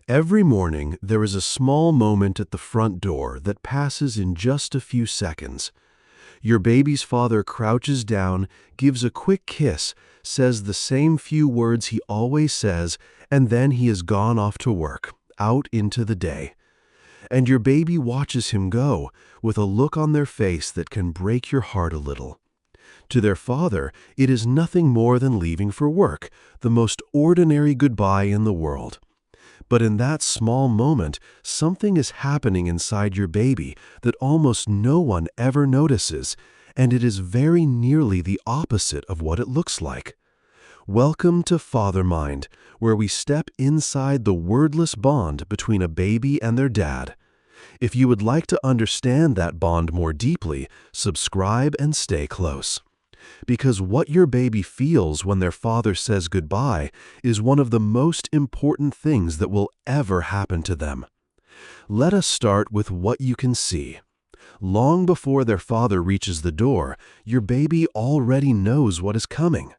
Every morning, there is a small moment at the front door that passes in just a few seconds. Your baby's father crouches down, gives a quick kiss, says the same few words he always says, and then he is gone off to work, out into the day. And your baby watches him go, with a look on their face that can break your heart a little. To their father, it is nothing more than leaving for work, the most ordinary goodbye in the world. But in that small moment, something is happening inside your baby that almost no one ever notices, and it is very nearly the opposite of what it looks like. Welcome to Father Mind, where we step inside the wordless bond between a baby and their dad. If you would like to understand that bond more deeply, subscribe and stay close. Because what your baby feels when their father says goodbye is one of the most important things that will ever happen to them. Let us start with what you can see. Long before their father reaches the door, your baby already knows what is coming.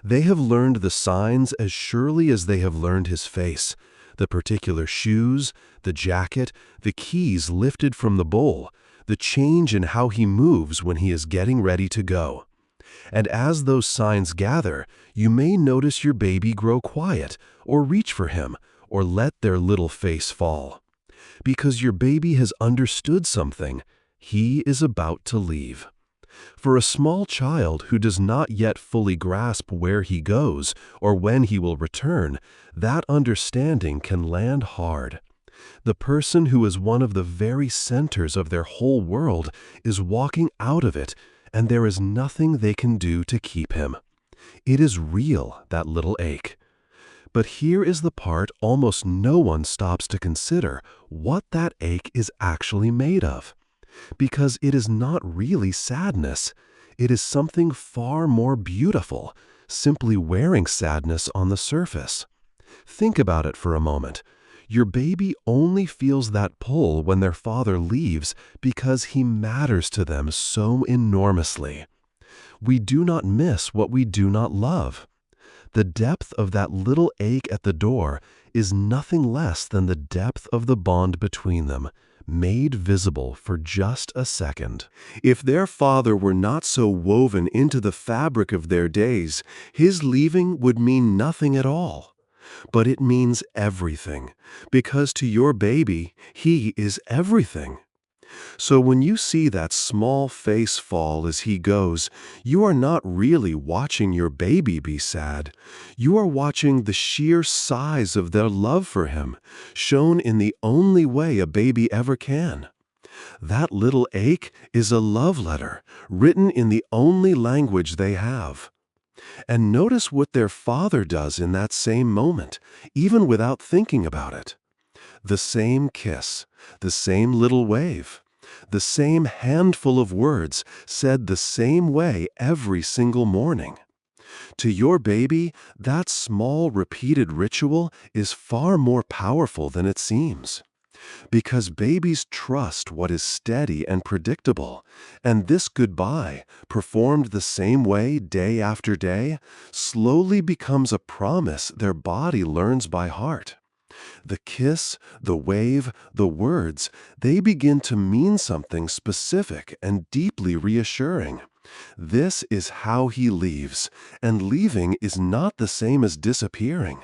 They have learned the signs as surely as they have learned his face, the particular shoes, the jacket, the keys lifted from the bowl, the change in how he moves when he is getting ready to go. And as those signs gather, you may notice your baby grow quiet, or reach for him, or let their little face fall. Because your baby has understood something, he is about to leave. For a small child who does not yet fully grasp where he goes or when he will return, that understanding can land hard. The person who is one of the very centers of their whole world is walking out of it, and there is nothing they can do to keep him. It is real, that little ache. But here is the part almost no one stops to consider, what that ache is actually made of. Because it is not really sadness. It is something far more beautiful, simply wearing sadness on the surface. Think about it for a moment. Your baby only feels that pull when their father leaves because he matters to them so enormously. We do not miss what we do not love. The depth of that little ache at the door is nothing less than the depth of the bond between them, made visible for just a second. If their father were not so woven into the fabric of their days, his leaving would mean nothing at all. But it means everything, because to your baby, he is everything. So when you see that small face fall as he goes, you are not really watching your baby be sad. You are watching the sheer size of their love for him, shown in the only way a baby ever can. That little ache is a love letter, written in the only language they have. And notice what their father does in that same moment, even without thinking about it. The same kiss, the same little wave, the same handful of words said the same way every single morning. To your baby, that small repeated ritual is far more powerful than it seems. Because babies trust what is steady and predictable, and this goodbye, performed the same way day after day, slowly becomes a promise their body learns by heart. The kiss, the wave, the words, they begin to mean something specific and deeply reassuring. This is how he leaves, and leaving is not the same as disappearing.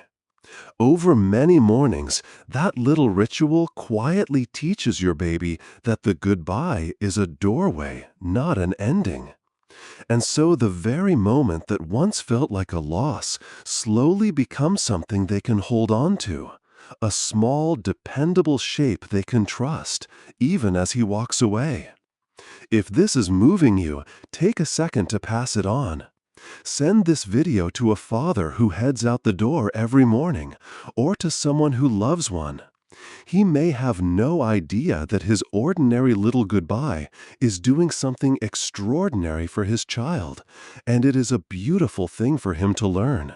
Over many mornings, that little ritual quietly teaches your baby that the goodbye is a doorway, not an ending. And so the very moment that once felt like a loss slowly becomes something they can hold on to, a small, dependable shape they can trust, even as he walks away. If this is moving you, take a second to pass it on. Send this video to a father who heads out the door every morning, or to someone who loves one. He may have no idea that his ordinary little goodbye is doing something extraordinary for his child, and it is a beautiful thing for him to learn.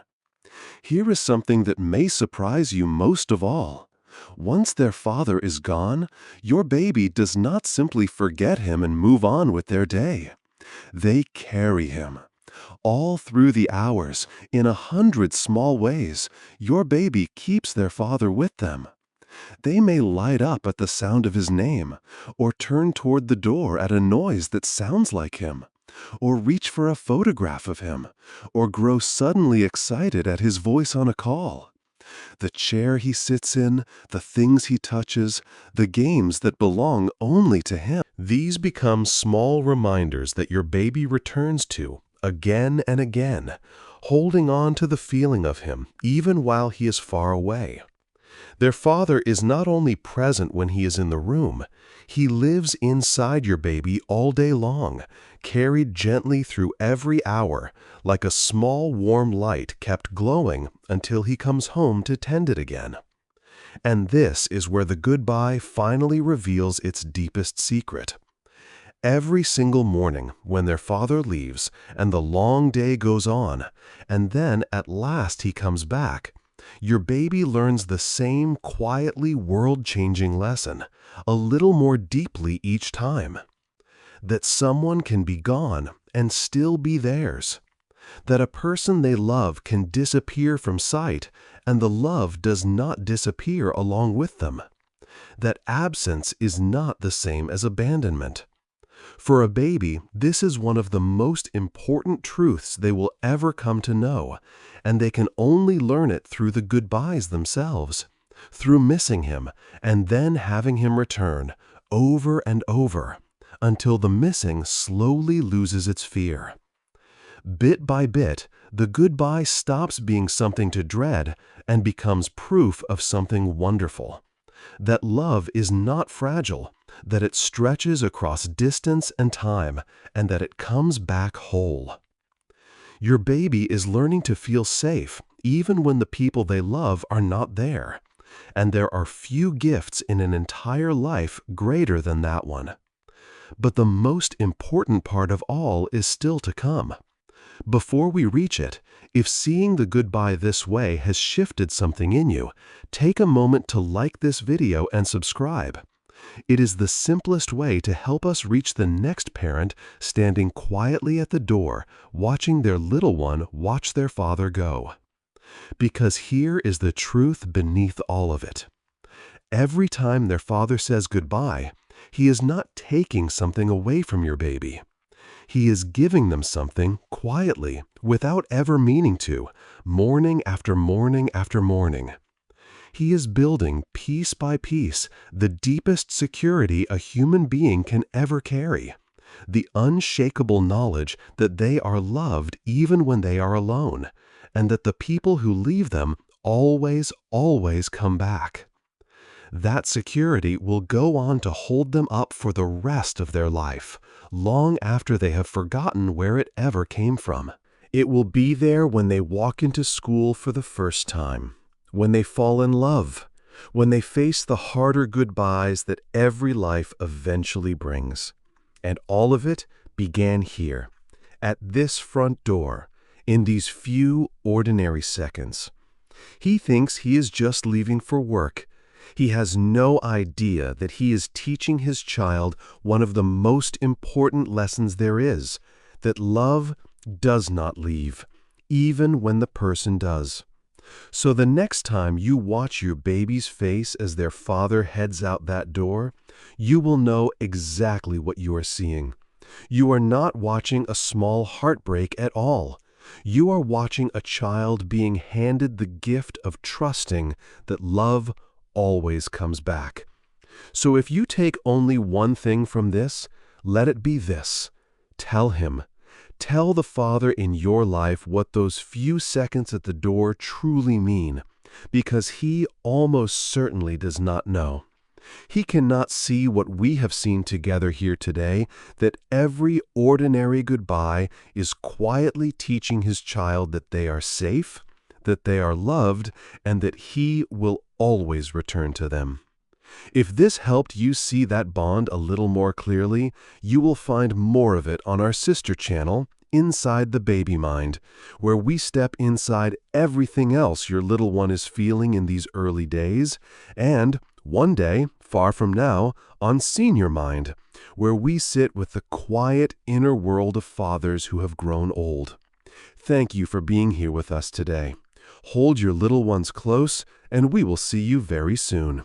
Here is something that may surprise you most of all. Once their father is gone, your baby does not simply forget him and move on with their day. They carry him. All through the hours, in 100 small ways, your baby keeps their father with them. They may light up at the sound of his name, or turn toward the door at a noise that sounds like him, or reach for a photograph of him, or grow suddenly excited at his voice on a call. The chair he sits in, the things he touches, the games that belong only to him. These become small reminders that your baby returns to again and again, holding on to the feeling of him even while he is far away. Their father is not only present when he is in the room, he lives inside your baby all day long, carried gently through every hour, like a small warm light kept glowing until he comes home to tend it again. And this is where the goodbye finally reveals its deepest secret. Every single morning when their father leaves and the long day goes on, and then at last he comes back, your baby learns the same quietly world-changing lesson, a little more deeply each time. That someone can be gone and still be theirs. That a person they love can disappear from sight, and the love does not disappear along with them. That absence is not the same as abandonment. For a baby, this is one of the most important truths they will ever come to know, and they can only learn it through the goodbyes themselves, through missing him and then having him return over and over, until the missing slowly loses its fear. Bit by bit, the goodbye stops being something to dread and becomes proof of something wonderful. That love is not fragile, that it stretches across distance and time, and that it comes back whole. Your baby is learning to feel safe even when the people they love are not there, and there are few gifts in an entire life greater than that one. But the most important part of all is still to come. Before we reach it, if seeing the goodbye this way has shifted something in you, take a moment to like this video and subscribe. It is the simplest way to help us reach the next parent standing quietly at the door, watching their little one watch their father go. Because here is the truth beneath all of it. Every time their father says goodbye, he is not taking something away from your baby. He is giving them something quietly, without ever meaning to, morning after morning after morning. He is building, piece by piece, the deepest security a human being can ever carry, the unshakable knowledge that they are loved even when they are alone, and that the people who leave them always, always come back. That security will go on to hold them up for the rest of their life, long after they have forgotten where it ever came from. It will be there when they walk into school for the first time, when they fall in love, when they face the harder goodbyes that every life eventually brings. And all of it began here, at this front door, in these few ordinary seconds. He thinks he is just leaving for work. He has no idea that he is teaching his child one of the most important lessons there is, that love does not leave, even when the person does. So the next time you watch your baby's face as their father heads out that door, you will know exactly what you are seeing. You are not watching a small heartbreak at all. You are watching a child being handed the gift of trusting that love always comes back. So if you take only one thing from this, let it be this. Tell him. Tell the father in your life what those few seconds at the door truly mean, because he almost certainly does not know. He cannot see what we have seen together here today, that every ordinary goodbye is quietly teaching his child that they are safe, that they are loved, and that he will always return to them. If this helped you see that bond a little more clearly, you will find more of it on our sister channel, Inside the Baby Mind, where we step inside everything else your little one is feeling in these early days, and one day, far from now, on Senior Mind, where we sit with the quiet inner world of fathers who have grown old. Thank you for being here with us today. Hold your little ones close, and we will see you very soon.